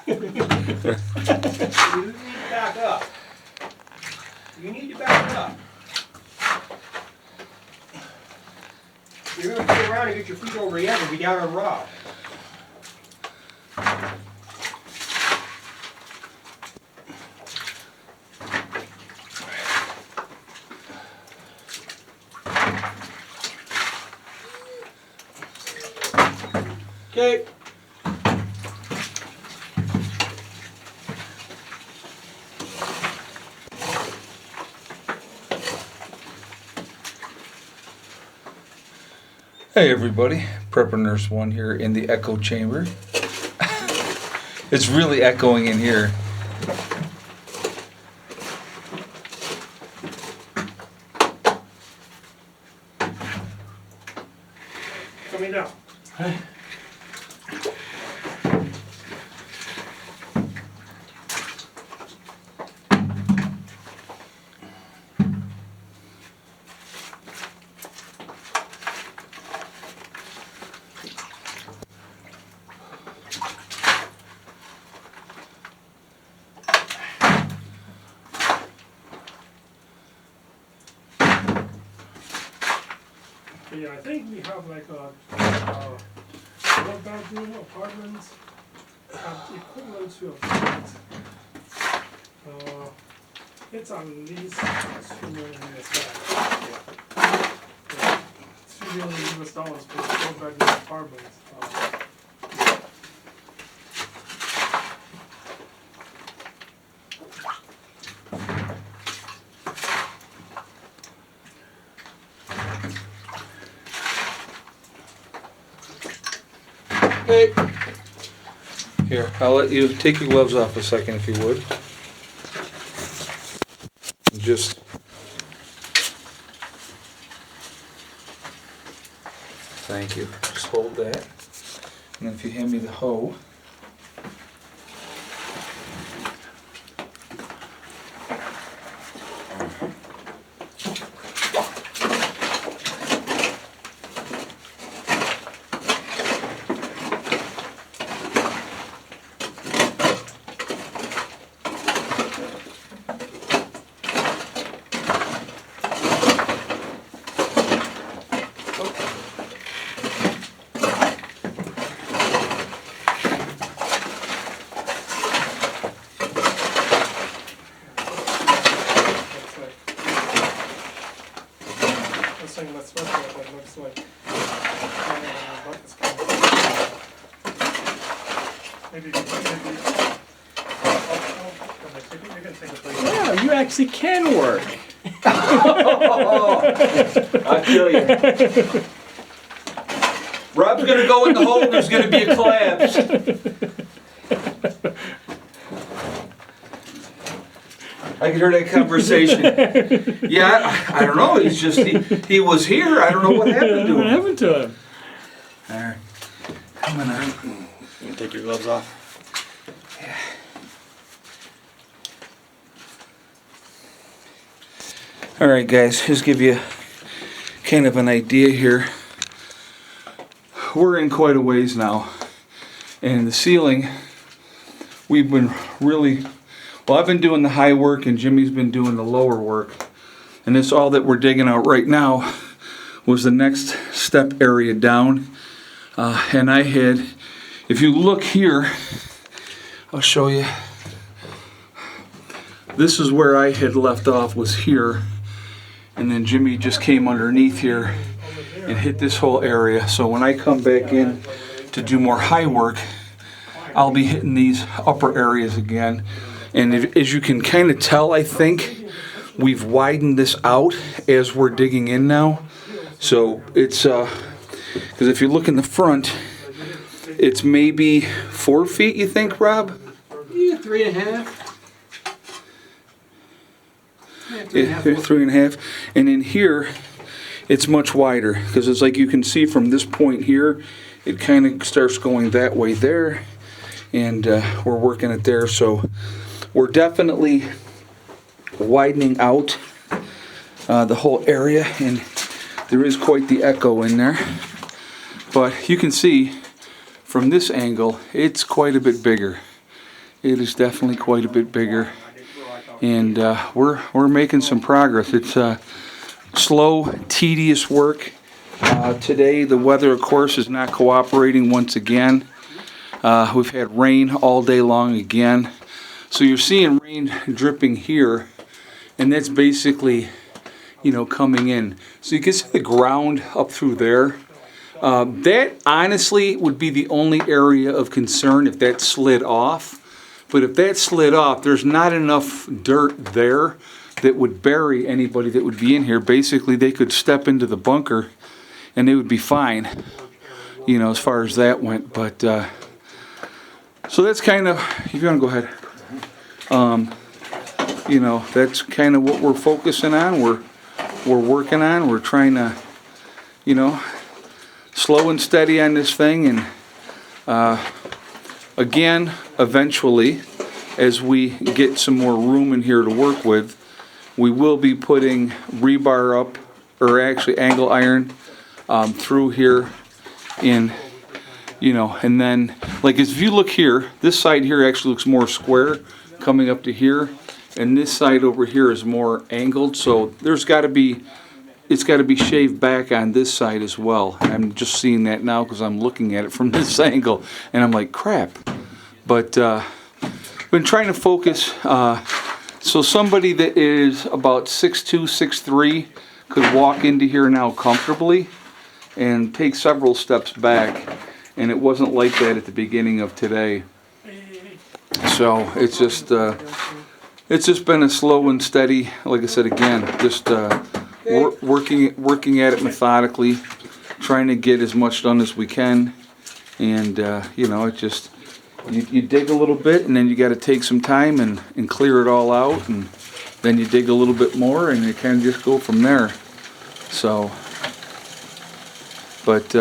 You need to back up. You need to back up. You're going to turn around and get your feet over the edge and be down on Rob. Okay. Hey everybody, Prepper Nurse 1 here in the echo chamber. It's really echoing in here. Coming down. Yeah, I think we have like a one-bedroom apartment equivalent to a flat. It's at least $2 million US. Yeah. $2 million US for a four-bedroom apartment. Hey. Here, I'll let you take your gloves off a second if you would. Just thank you. Just hold that. And then if you hand me the hoe. That looks like maybe you can take a break. Yeah, you actually can work. I feel you. Rob's gonna go in the hole and there's gonna be a collapse. I could hear that conversation. Yeah, I don't know. He's just, he was here. I don't know what happened to him. What happened to him? All right. I'm gonna take your gloves off. Yeah. All right, guys. Just give you kind of an idea here. We're in quite a ways now. And the ceiling, we've been really... Well, I've been doing the high work and Jimmy's been doing the lower work. And this all that we're digging out right now was the next step area down. And I had, if you look here, I'll show you. This is where I had left off, was here. And then Jimmy just came underneath here and hit this whole area. So when I come back in to do more high work, I'll be hitting these upper areas again. And as you can kind of tell, I think we've widened this out as we're digging in now. So it's, because if you look in the front, it's maybe 4 feet, you think, Rob? Yeah, 3.5. Yeah, 3.5. And in here, it's much wider, because it's like you can see from this point here, it kind of starts going that way there, and we're working it there. So we're definitely widening out the whole area, and there is quite the echo in there. But you can see from this angle, it's quite a bit bigger. It is definitely quite a bit bigger, and we're making some progress. It's slow, tedious work. Today the weather, of course, is not cooperating once again. We've had rain all day long again. So you're seeing rain dripping here, and that's basically, coming in. So you can see the ground up through there. That honestly would be the only area of concern if that slid off. But if that slid off, there's not enough dirt there that would bury anybody that would be in here. Basically, they could step into the bunker and they would be fine, as far as that went. But so that's kind of, if you want to go ahead, that's kind of what we're focusing on. We're working on. We're trying to, slow and steady on this thing. And again, eventually, as we get some more room in here to work with, we will be putting rebar up, or actually angle iron through here in, and then, like, if you look here, this side here actually looks more square coming up to here, and this side over here is more angled, so it's got to be shaved back on this side as well. And I'm just seeing that now because I'm looking at it from this angle, and I'm like, crap. But been trying to focus, so somebody that is about 6'2", 6'3", could walk into here now comfortably and take several steps back, and it wasn't like that at the beginning of today. So it's just been a slow and steady, like I said again, just working at it methodically, trying to get as much done as we can. And it just, you dig a little bit, and then you got to take some time and clear it all out, and then you dig a little bit more, and you kind of just go from there. So, but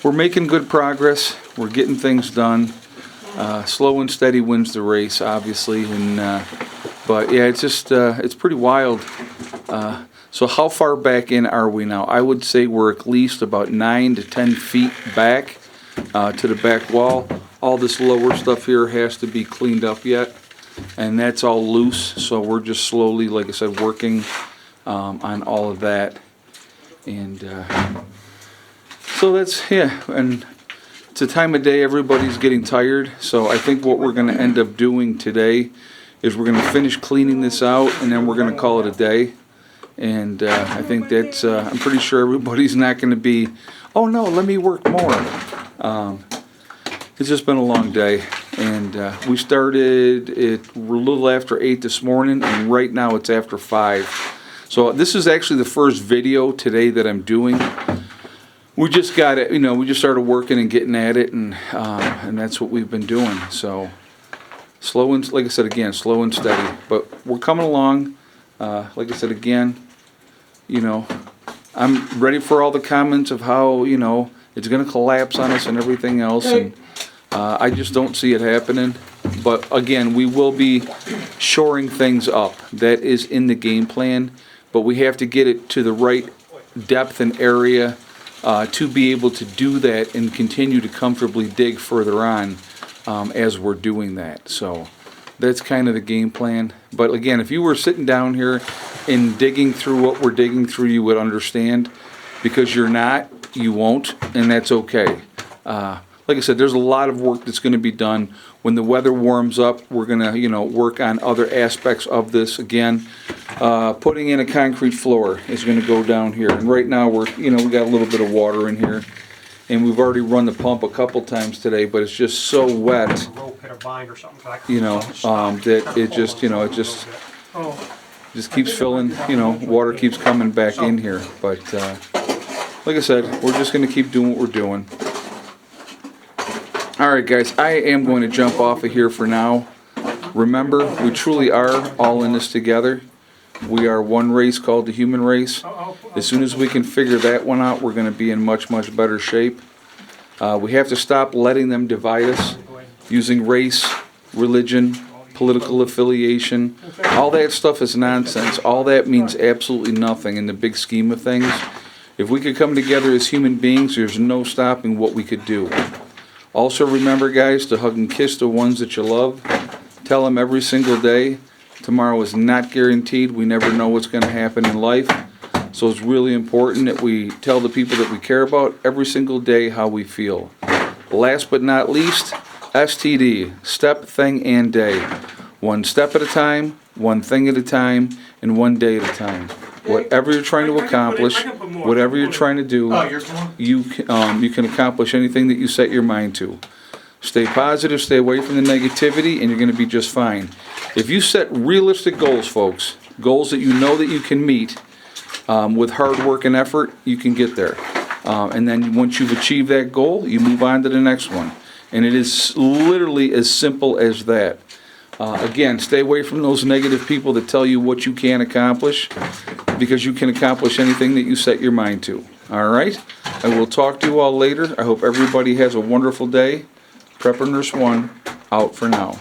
we're making good progress. We're getting things done. Slow and steady wins the race, obviously. And but yeah, it's just it's pretty wild. So how far back in are we now? I would say we're at least about 9 to 10 feet back to the back wall. All this lower stuff here has to be cleaned up yet, and that's all loose. So we're just slowly, like I said, working on all of that. And so that's, and it's a time of day everybody's getting tired. So I think what we're going to end up doing today is we're going to finish cleaning this out, and then we're going to call it a day. And I think that's, I'm pretty sure everybody's not going to be, oh no, let me work more. It's just been a long day. And we started at a little after 8 this morning, and right now it's after 5. So this is actually the first video today that I'm doing. We just got it, we just started working and getting at it, and that's what we've been doing. So slow and, like I said again, slow and steady. But we're coming along. Like I said again, I'm ready for all the comments of how, it's going to collapse on us and everything else. And I just don't see it happening. But again, we will be shoring things up. That is in the game plan. But we have to get it to the right depth and area to be able to do that and continue to comfortably dig further on as we're doing that. So that's kind of the game plan. But again, if you were sitting down here and digging through what we're digging through, you would understand. Because you're not, you won't, and that's okay. Like I said, there's a lot of work that's going to be done. When the weather warms up, we're going to, work on other aspects of this. Again, putting in a concrete floor is going to go down here. And right now we got a little bit of water in here. And we've already run the pump a couple times today, but it's just so wet, that it just keeps filling, water keeps coming back in here. But like I said, we're just going to keep doing what we're doing. Alright guys, I am going to jump off of here for now. Remember, we truly are all in this together. We are one race called the human race. As soon as we can figure that one out, we're going to be in much, much better shape. We have to stop letting them divide us using race, religion, political affiliation. All that stuff is nonsense. All that means absolutely nothing in the big scheme of things. If we could come together as human beings, there's no stopping what we could do. Also remember, guys, to hug and kiss the ones that you love. Tell them every single day, tomorrow is not guaranteed. We never know what's going to happen in life. So it's really important that we tell the people that we care about every single day how we feel. Last but not least, STD, step, thing, and day. One step at a time, one thing at a time, and one day at a time. Whatever you're trying to accomplish, whatever you're trying to do, you can accomplish anything that you set your mind to. Stay positive, stay away from the negativity, and you're going to be just fine. If you set realistic goals, folks, goals that you know that you can meet with hard work and effort, you can get there. And then once you've achieved that goal, you move on to the next one. And it is literally as simple as that. Again, stay away from those negative people that tell you what you can't accomplish, because you can accomplish anything that you set your mind to. All right? I will talk to you all later. I hope everybody has a wonderful day. Prepper Nurse 1, out for now.